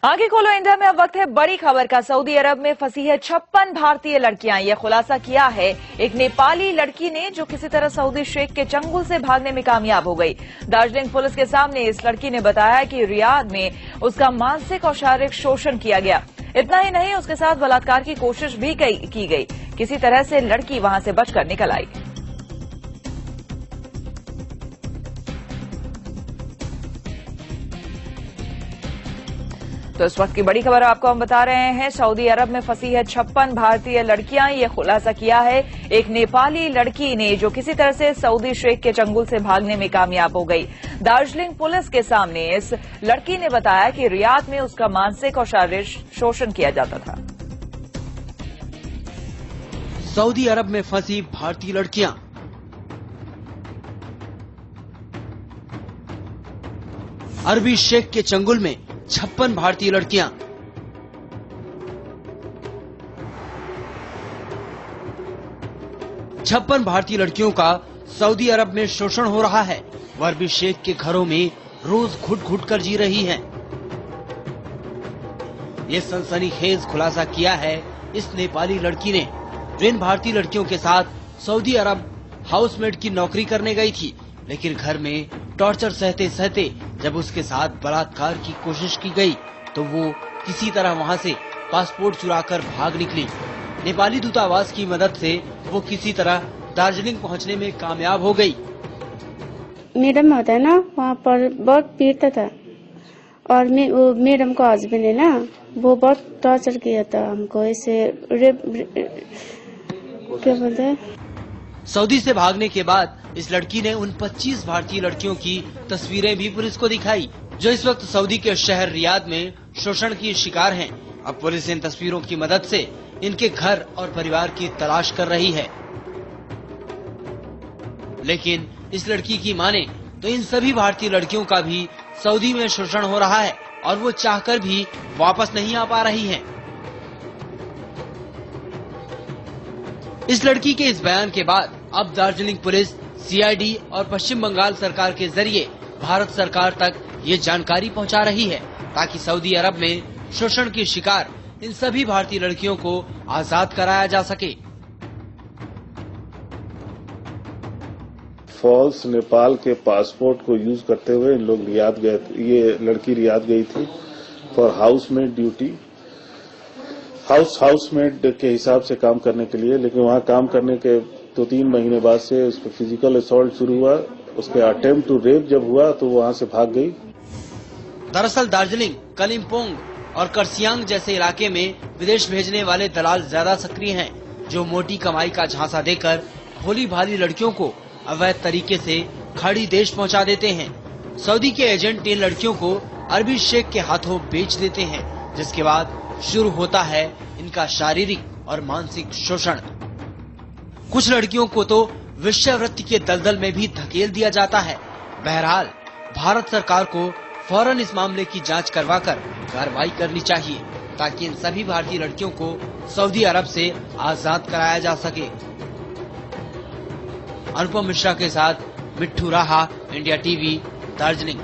आगे खोलो इंडिया में अब वक्त है बड़ी खबर का। सऊदी अरब में फंसी है 56 भारतीय लड़कियां। यह खुलासा किया है एक नेपाली लड़की ने, जो किसी तरह सऊदी शेख के चंगुल से भागने में कामयाब हो गई। दार्जिलिंग पुलिस के सामने इस लड़की ने बताया कि रियाद में उसका मानसिक और शारीरिक शोषण किया गया। इतना ही नहीं, उसके साथ बलात्कार की कोशिश भी की गई। किसी तरह से लड़की वहां से बचकर निकल आई। तो इस वक्त की बड़ी खबर आपको हम बता रहे हैं। सऊदी अरब में फंसी है 56 भारतीय लड़कियां। ये खुलासा किया है एक नेपाली लड़की ने, जो किसी तरह से सऊदी शेख के चंगुल से भागने में कामयाब हो गई। दार्जिलिंग पुलिस के सामने इस लड़की ने बताया कि रियाद में उसका मानसिक और शारीरिक शोषण किया जाता था। सऊदी अरब में फंसी भारतीय लड़कियां। अरबी शेख के चंगुल में 56 भारतीय लड़कियां। छप्पन भारतीय लड़कियों का सऊदी अरब में शोषण हो रहा है। वह अरबी शेख के घरों में रोज घुट घुट कर जी रही हैं। ये सनसनीखेज खुलासा किया है इस नेपाली लड़की ने, जो इन भारतीय लड़कियों के साथ सऊदी अरब हाउसमेट की नौकरी करने गई थी, लेकिन घर में टॉर्चर सहते सहते जब उसके साथ बलात्कार की कोशिश की गई तो वो किसी तरह वहां से पासपोर्ट चुराकर भाग निकली। नेपाली दूतावास की मदद से वो किसी तरह दार्जिलिंग पहुंचने में कामयाब हो गई। मैडम होता है ना, वहाँ पर बहुत पीड़ता था और वो मैडम का हस्बैंड है ना, वो बहुत टॉर्चर किया था हमको। ऐसे क्या बोलते हैं। सऊदी से भागने के बाद इस लड़की ने उन 25 भारतीय लड़कियों की तस्वीरें भी पुलिस को दिखाई, जो इस वक्त सऊदी के शहर रियाद में शोषण की शिकार हैं। अब पुलिस इन तस्वीरों की मदद से इनके घर और परिवार की तलाश कर रही है। लेकिन इस लड़की की माने तो इन सभी भारतीय लड़कियों का भी सऊदी में शोषण हो रहा है और वो चाहकर भी वापस नहीं आ पा रही हैं। इस लड़की के इस बयान के बाद अब दार्जिलिंग पुलिस, सीआईडी और पश्चिम बंगाल सरकार के जरिए भारत सरकार तक ये जानकारी पहुंचा रही है, ताकि सऊदी अरब में शोषण की शिकार इन सभी भारतीय लड़कियों को आजाद कराया जा सके। फॉल्स नेपाल के पासपोर्ट को यूज करते हुए इन लोग रियाद गए। ये लड़की रियाद गई थी फॉर हाउसमेट ड्यूटी, हाउसमेट के हिसाब से काम करने के लिए। लेकिन वहां काम करने के 2-3 महीने बाद से उस पर फिजिकल असॉल्ट शुरू हुआ। उसके अटेम्प्ट टू रेप जब हुआ तो वहां से भाग गई। दरअसल दार्जिलिंग, कलिम्पोंग और करसियांग जैसे इलाके में विदेश भेजने वाले दलाल ज्यादा सक्रिय हैं, जो मोटी कमाई का झांसा देकर भोली भाली लड़कियों को अवैध तरीके से खाड़ी देश पहुंचा देते हैं। सऊदी के एजेंट इन लड़कियों को अरबी शेख के हाथों बेच देते हैं, जिसके बाद शुरू होता है इनका शारीरिक और मानसिक शोषण। कुछ लड़कियों को तो वेश्यावृत्ति के दलदल में भी धकेल दिया जाता है। बहरहाल भारत सरकार को फौरन इस मामले की जांच करवाकर कार्रवाई करनी चाहिए, ताकि इन सभी भारतीय लड़कियों को सऊदी अरब से आजाद कराया जा सके। अनुपम मिश्रा के साथ मिट्ठू राहा, इंडिया टीवी, दार्जिलिंग।